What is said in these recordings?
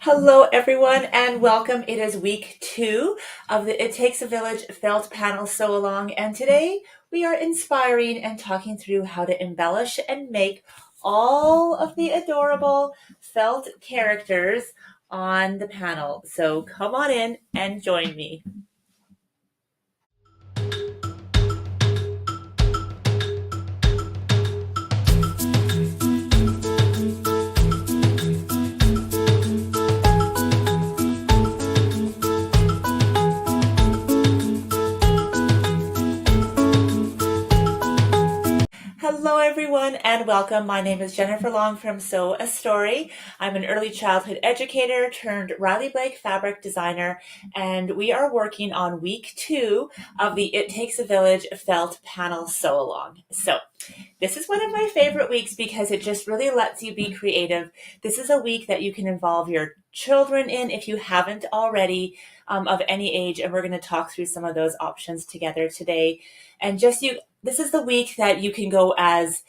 Hello, everyone, and welcome. It is week 2 of the It Takes a Village felt panel sew along, and today we are inspiring and talking through how to embellish and make all of the adorable felt characters on the panel. So come on in and join me. Hello, everyone, and welcome. My name is Jennifer Long from Sew a Story. I'm an early childhood educator turned Riley Blake fabric designer, and we are working on week 2 of the It Takes a Village felt panel sew along. So this is one of my favorite weeks because it just really lets you be creative. This is a week that you can involve your children in if you haven't already, of any age, and we're going to talk through some of those options together today. And this is the week that you can go as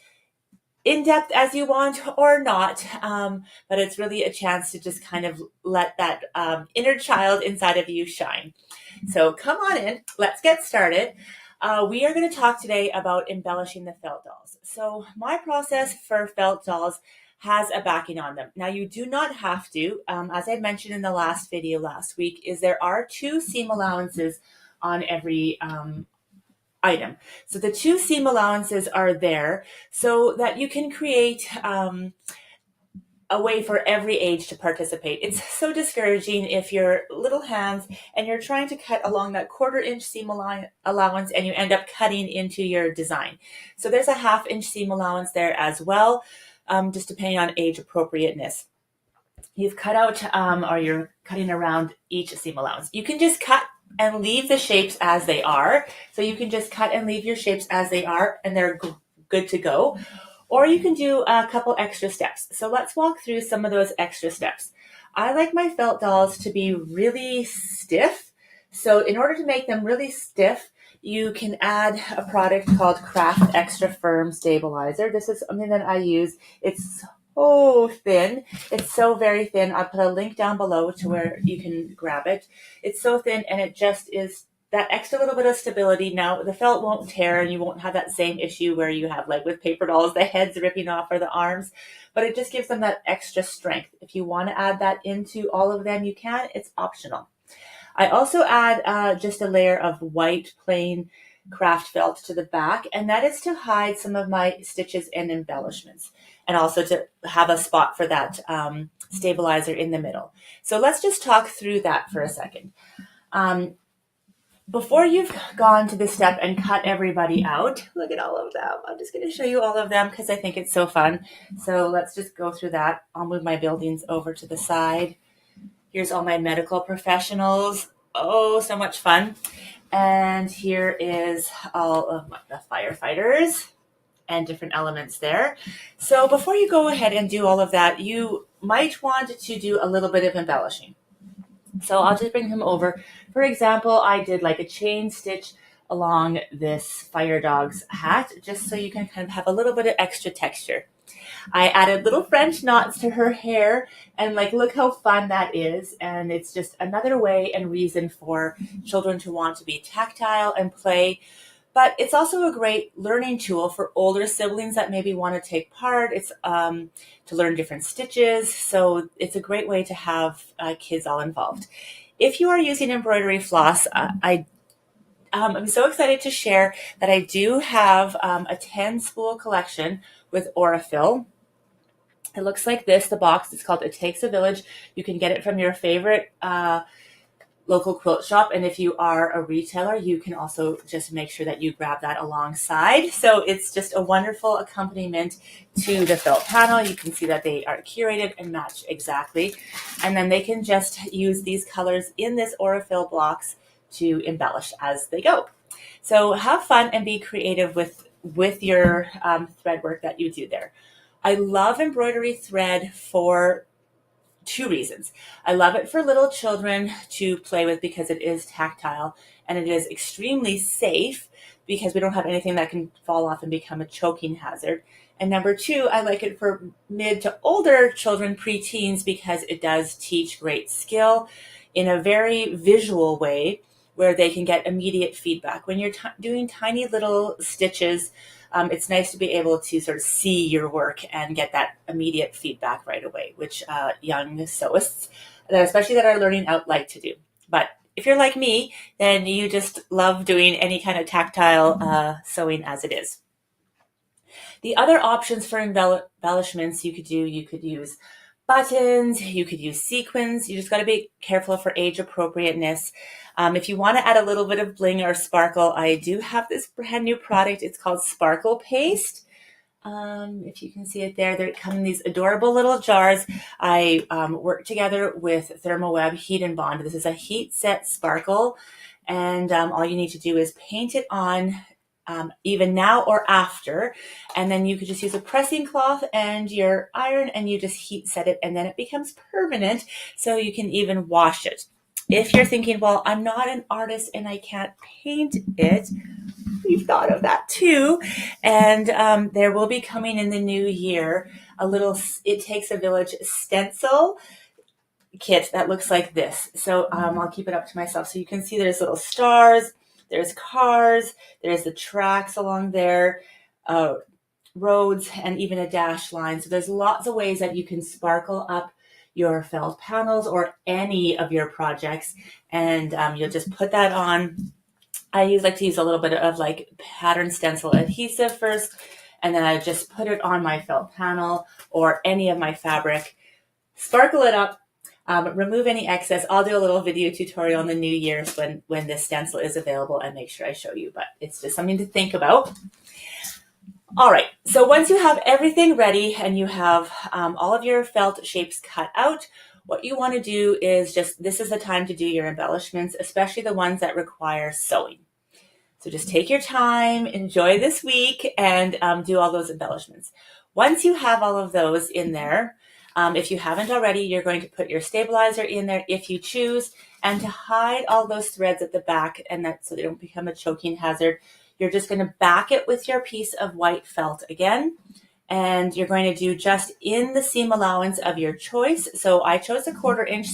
in-depth as you want or not, but it's really a chance to just kind of let that inner child inside of you shine. So come on in, let's get started. We are going to talk today about embellishing the felt dolls. So my process for felt dolls has a backing on them. Now you do not have to, as I mentioned in the last video last week, there are 2 seam allowances on every item. So the 2 seam allowances are there so that you can create a way for every age to participate. It's so discouraging if you're little hands and you're trying to cut along that 1/4 inch seam allowance and you end up cutting into your design. So there's a 1/2 inch seam allowance there as well, just depending on age appropriateness. You've cut out or you're cutting around each seam allowance. You can just cut and leave the shapes as they are. So you can just cut and leave your shapes as they are and they're good to go. Or you can do a couple extra steps. So let's walk through some of those extra steps. I like my felt dolls to be really stiff. So in order to make them really stiff, you can add a product called Craft Extra Firm Stabilizer. This is something that I use. It's so thin. It's so very thin. I'll put a link down below to where you can grab it. It's so thin and it just is that extra little bit of stability. Now the felt won't tear and you won't have that same issue where you have like with paper dolls, the heads ripping off or the arms, but it just gives them that extra strength. If you want to add that into all of them, you can. It's optional. I also add just a layer of white plain craft felt to the back, and that is to hide some of my stitches and embellishments, and also to have a spot for that stabilizer in the middle. So let's just talk through that for a second. Before you've gone to this step and cut everybody out, look at all of them. I'm just going to show you all of them because I think it's so fun. So let's just go through that. I'll move my buildings over to the side. Here's all my medical professionals. Oh, so much fun. And here is all of the firefighters and different elements there. So before you go ahead and do all of that, you might want to do a little bit of embellishing. So I'll just bring him over. For example, I did like a chain stitch along this fire dog's hat, just so you can kind of have a little bit of extra texture. I added little French knots to her hair, and like, look how fun that is. And it's just another way and reason for children to want to be tactile and play. But it's also a great learning tool for older siblings that maybe want to take part. It's to learn different stitches. So it's a great way to have kids all involved. If you are using embroidery floss, I'm so excited to share that I do have a 10 spool collection with Aurifil. It looks like this. The box is called It Takes a Village. You can get it from your favorite local quilt shop. And if you are a retailer, you can also just make sure that you grab that alongside. So it's just a wonderful accompaniment to the felt panel. You can see that they are curated and match exactly. And then they can just use these colors in this Aurifil blocks to embellish as they go. So have fun and be creative with your thread work that you do there. I love embroidery thread for 2 reasons. I love it for little children to play with because it is tactile and it is extremely safe because we don't have anything that can fall off and become a choking hazard. And number two, I like it for mid to older children, preteens, because it does teach great skill in a very visual way where they can get immediate feedback. When you're doing tiny little stitches, it's nice to be able to sort of see your work and get that immediate feedback right away, which young sewists, especially that are learning out, like to do. But if you're like me, then you just love doing any kind of tactile sewing as it is. The other options for embellishments you could use buttons, you could use sequins. You just got to be careful for age appropriateness. If you want to add a little bit of bling or sparkle, I do have this brand new product. It's called Sparkle Paste. If you can see it there, they come in these adorable little jars. I work together with Thermoweb Heat and Bond. This is a heat set sparkle, and all you need to do is paint it on even now or after, and then you could just use a pressing cloth and your iron, and you just heat set it, and then it becomes permanent, so you can even wash it. If you're thinking, well, I'm not an artist and I can't paint it, we've thought of that too. And there will be coming in the new year a little It Takes a Village stencil kit that looks like this. So I'll keep it up to myself. So you can see there's little stars, there's cars, there's the tracks along there, roads, and even a dash line. So there's lots of ways that you can sparkle up your felt panels or any of your projects, and you'll just put that on. I like to use a little bit of like pattern stencil adhesive first, and then I just put it on my felt panel or any of my fabric, sparkle it up, remove any excess. I'll do a little video tutorial in the new year's when this stencil is available and make sure I show you, but it's just something to think about. All right, so once you have everything ready and you have all of your felt shapes cut out, what you want to do is this is the time to do your embellishments, especially the ones that require sewing. So just take your time, enjoy this week, and do all those embellishments. Once you have all of those in there, if you haven't already, you're going to put your stabilizer in there if you choose, and to hide all those threads at the back, and that so they don't become a choking hazard, you're just going to back it with your piece of white felt again, and you're going to do just in the seam allowance of your choice. So I chose a 1/4 inch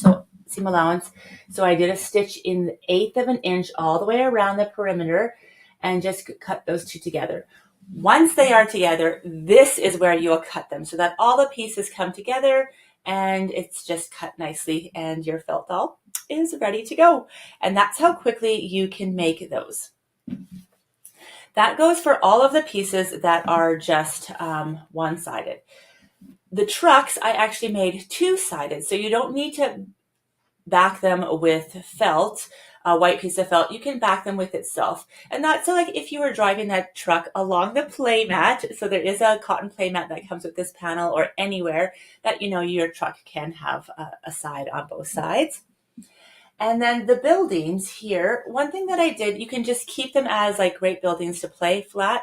seam allowance, so I did a stitch in the 1/8 of an inch all the way around the perimeter and just cut those two together. Once they are together, this is where you'll cut them so that all the pieces come together and it's just cut nicely, and your felt doll is ready to go. And that's how quickly you can make those. That goes for all of the pieces that are just one-sided. The trucks I actually made two-sided, so you don't need to back them with felt, a white piece of felt. You can back them with itself. And that's so like if you were driving that truck along the play mat, so there is a cotton play mat that comes with this panel, or anywhere that your truck can have a side on both sides. And then the buildings here, one thing that I did, you can just keep them as like great buildings to play flat,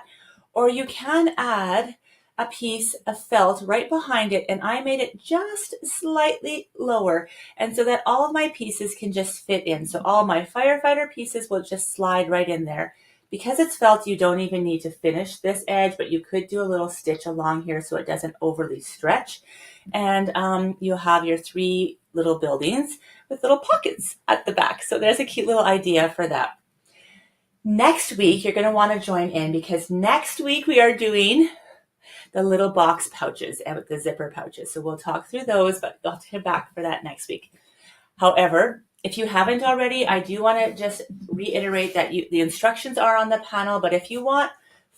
or you can add a piece of felt right behind it, and I made it just slightly lower, and so that all of my pieces can just fit in. So all my firefighter pieces will just slide right in there. Because it's felt, you don't even need to finish this edge, but you could do a little stitch along here so it doesn't overly stretch. And you'll have your 3 little buildings with little pockets at the back. So there's a cute little idea for that. Next week, you're going to want to join in, because next week we are doing the little box pouches and with the zipper pouches. So we'll talk through those, but I'll come back for that next week. However, if you haven't already, I do want to just reiterate that the instructions are on the panel, but if you want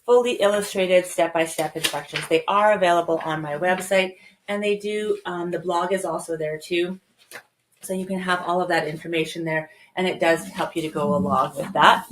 fully illustrated step-by-step instructions, they are available on my website, and they do, the blog is also there too. So you can have all of that information there, and it does help you to go along with that.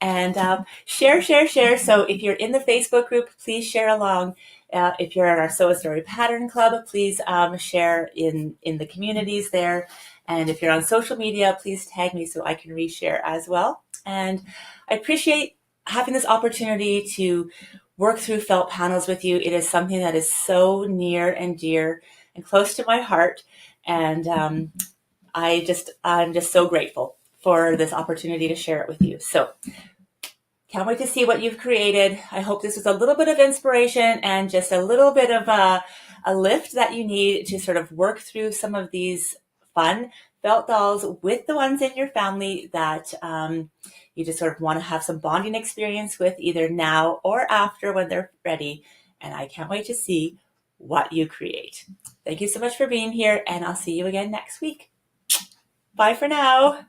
And share. So if you're in the Facebook group, please share along. If you're in our Sew a Story Pattern Club, please share in the communities there. And if you're on social media, please tag me so I can reshare as well. And I appreciate having this opportunity to work through felt panels with you. It is something that is so near and dear and close to my heart. And I'm just so grateful for this opportunity to share it with you. So Can't wait to see what you've created. I hope this was a little bit of inspiration and just a little bit of a lift that you need to sort of work through some of these fun felt dolls with the ones in your family that you just sort of want to have some bonding experience with, either now or after when they're ready. And I can't wait to see what you create. Thank you so much for being here, and I'll see you again next week. Bye for now.